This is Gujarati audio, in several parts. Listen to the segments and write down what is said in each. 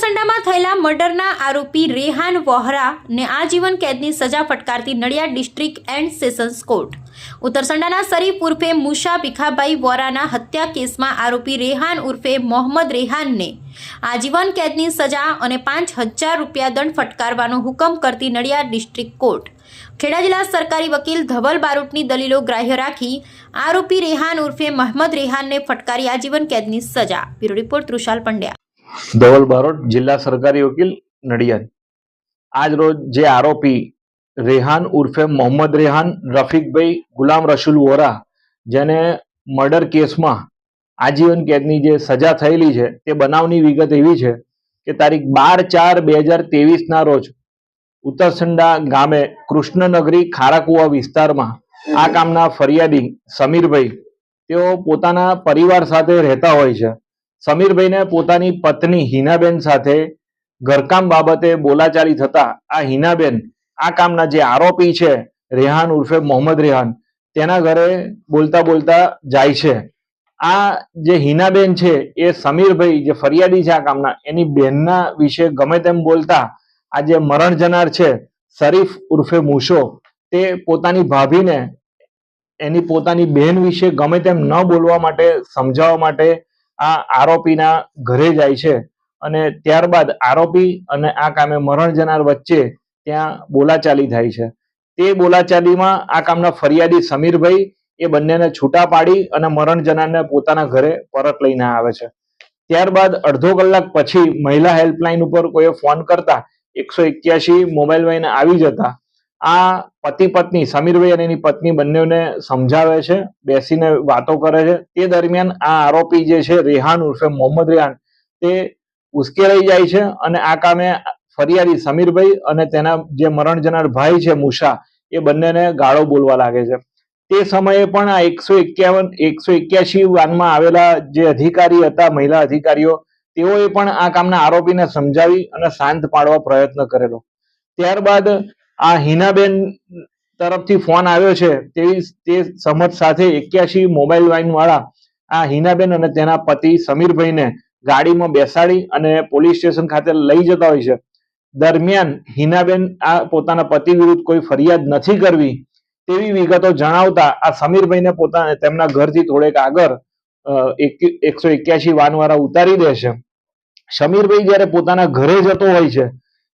ઉત્તરસંડામાં થયેલા મર્ડરના આરોપી રેહાન વોહરાને આજીવન કેદની સજા ફટકારતી Nadiad district and sessions court. ઉત્તરસંડાના શરીફ ઉર્ફે મુશા ભીખાભાઈ વોરાના હત્યા કેસમાં આરોપી રેહાન ઉર્ફે મોહમ્મદ રેહાનને આજીવન કેદની સજા અને 5,000 રૂપિયા દંડ ફટકારવાનો હુકમ કરતી નડિયાદ ડિસ્ટ્રિક્ટ કોર્ટ ખેડા જિલ્લા સરકારી વકીલ ધવલ બારોટની દલીલો ગ્રાહ્ય રાખી આરોપી રેહાન ઉર્ફે મોહમ્મદ રેહાનને ફટકારી આજીવન કેદની સજા. Bureau report Trushal Pandya. ધવલ બારોટ, જિલ્લા સરકારી વકીલ, નડિયાદ. આજ રોજ જે આરોપી રેહાન ઉર્ફે મોહમ્મદ રેહાન રફીકભાઈ ગુલામ રસુલ વોરા, જેને મર્ડર કેસમાં આજીવન કેદની જે સજા થયેલી છે, તે બનાવની વિગત એવી છે કે તારીખ 12/4/2023 રોજ ઉત્તરસંડા ગામે કૃષ્ણનગરી ખારાકુવા વિસ્તારમાં આ કામના ફરિયાદી સમીરભાઈ, તેઓ પોતાના પરિવાર સાથે રહેતા હોય છે. સમીરભાઈને પોતાની પત્ની હિનાબેન સાથે ઘરકામ બાબતે બોલાચાલી થતા આ હિનાબેન આ કામના જે આરોપી છે રેહાન ઉર્ફે મોહમ્મદ રેહાન, તેના ઘરે બોલતા બોલતા જાય છે. આ જે હિનાબેન છે એ સમીરભાઈ જે ફરિયાદી છે આ કામના, એની બહેનના વિશે ગમે તેમ બોલતા આ જે મરણ જનાર છે શરીફ ઉર્ફે મુશો, તે પોતાની ભાભીને એની પોતાની બહેન વિશે ગમે તેમ ન બોલવા માટે સમજાવવા માટે આ આરોપીના ઘરે જાય છે અને ત્યારબાદ આરોપી અને આ કામે મરણ જનાર વચ્ચે ત્યાં બોલાચાલી થાય છે. તે બોલાચાલીમાં આ કામના ફરિયાદી સમીરભાઈ એ બંનેને છૂટા પાડી અને મરણ જનારને પોતાના ઘરે પરત લઈને આવે છે. ત્યારબાદ અડધો કલાક પછી મહિલા હેલ્પલાઇન ઉપર કોઈએ ફોન કરતા 181 મોબાઈલમાં આવી જતા આ પતિ પત્ની સમીરભાઈ અને એની પત્ની બંનેને સમજાવે છે, બેસીને વાતો કરે છે. તે દરમિયાન આ આરોપી જે છે રેહાન ઉર્ફે મોહમ્મદ રેહાન, તે ઉશ્કેરાઈ જાય છે અને આ કામે ફરિયાદી સમીરભાઈ અને તેના જે મરણ જનાર ભાઈ છે મુશા, એ બંનેને ગાળો બોલવા લાગે છે. તે સમયે પણ આ 181 વાનમાં આવેલા જે અધિકારી હતા, મહિલા અધિકારીઓ, તેઓએ પણ આ કામના આરોપીને સમજાવી અને શાંત પાડવા પ્રયત્ન કરેલો. ત્યારબાદ આ હિનાબેન તરફથી ફોન આવ્યો છે તે સમજ સાથે 81 મોબાઈલ લાઈન વાળા આ હિનાબેન અને તેના પતિ સમીરભાઈને ગાડીમાં બેસાડી અને પોલીસ સ્ટેશન ખાતે લઈ જતા હોય છે. દરમિયાન હિનાબેન આ પોતાના પતિ વિરુદ્ધ કોઈ ફરિયાદ નથી કરવી તેવી વિગતો જણાવતા આ સમીરભાઈને પોતાના તેમના ઘરથી થોડેક આગળ 181 વાનવાળા ઉતારી દે છે. સમીરભાઈ જ્યારે પોતાના ઘરે જતો હોય છે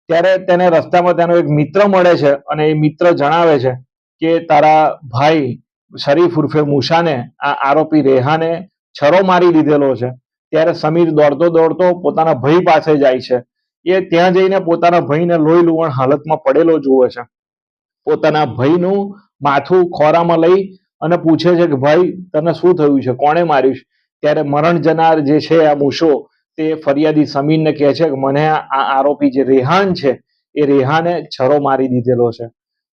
ત્યારે તેને રસ્તામાં તેનો એક મિત્ર મળે છે અને એ મિત્ર જણાવે છે કે તારા ભાઈ શરીફ ઉર્ફે મુશાને આ આરોપી રેહાને છરો મારી દીધેલો છે. ત્યારે સમીર દોડતો દોડતો પોતાના ભાઈ પાસે જાય છે. એ ત્યાં જઈને પોતાના ભાઈને લોહી લુહાણ હાલતમાં પડેલો જુએ છે. પોતાના ભાઈનું માથું ખોરામાં લઈ અને પૂછે છે કે ભાઈ તને શું થયું છે, કોણે માર્યું છે? ત્યારે મરણ જનાર જે છે આ મુશો, તે ફરિયાદી સમીરને કહે છે કે મને આ આરોપી જે રેહાન છે એ રેહાને છરો મારી દીધેલો છે.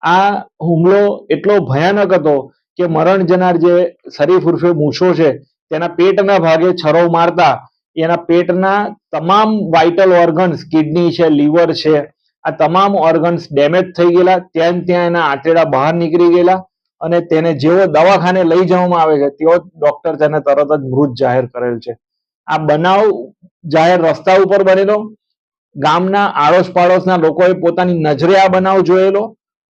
આ હુમલો એટલો ભયાનક હતો કે મરણ જનાર જે શરીફ ઉર્ફે મુશો છે તેના પેટના ભાગે છરો મારતા એના પેટના તમામ વાઇટલ ઓર્ગન્સ, કિડની છે, લીવર છે, આ તમામ ઓર્ગન્સ ડેમેજ થઈ ગયેલા. ત્યાં એના આંતરડા બહાર નીકળી ગયેલા અને તેને જેવો દવાખાને લઈ જવામાં આવે છે તેવો ડોક્ટર તેને તરત જ મૃત જાહેર કરેલ છે. આ બનાવ જાહેર રસ્તા ઉપર બનેલો. ગામના આડોશ પાડોશના લોકોએ પોતાની નજરે આ બનાવ જોયેલો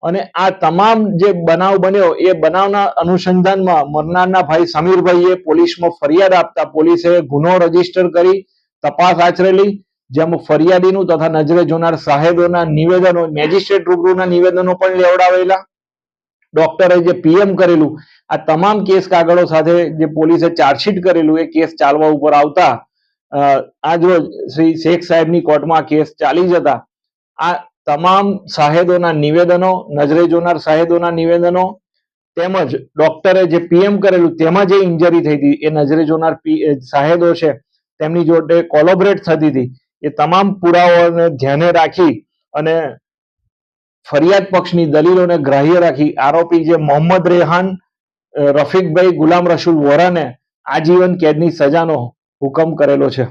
અને આ તમામ જે બનાવ બન્યો એ બનાવના અનુસંધાનમાં મરનારના ભાઈ સમીરભાઈએ પોલીસમાં ફરિયાદ આપતા પોલીસે ગુનો રજીસ્ટર કરી તપાસ આચરેલી, જેમાં ફરિયાદીનું તથા નજરે જોનાર સાહેબોના નિવેદનો, મેજિસ્ટ્રેટ રૂબરૂના નિવેદનો પણ લેવડાવેલા. ડોક્ટરે જે પીએમ કરેલું આ તમામ કેસ કાગળો સાથે જે પોલીસે ચાર્જશીટ કરેલું એ કેસ ચાલવા ઉપર આવતા આજ રોજ શ્રી શેખ સાહેબની કોર્ટમાં કેસ ચાલી જતા આ તમામ સાહેદોના નિવેદનો, નજરે જોનાર સાહેદોના નિવેદનો તેમજ ડોક્ટરે જે પીએમ કરેલું તેમાં જે ઇન્જરી થઈ હતી એ નજરે જોનાર સાહેદો છે તેમની જોડે કોલોબરેટ થતી હતી, એ તમામ પુરાવાઓને ધ્યાને રાખી અને ફરિયાદ પક્ષની દલીલોને ગ્રાહ્ય રાખી આરોપી જે મોહમ્મદ રેહાન રફીકભાઈ ગુલામ રસુલ વોરાને આજીવન કેદની સજાનો હુકમ કરેલો છે.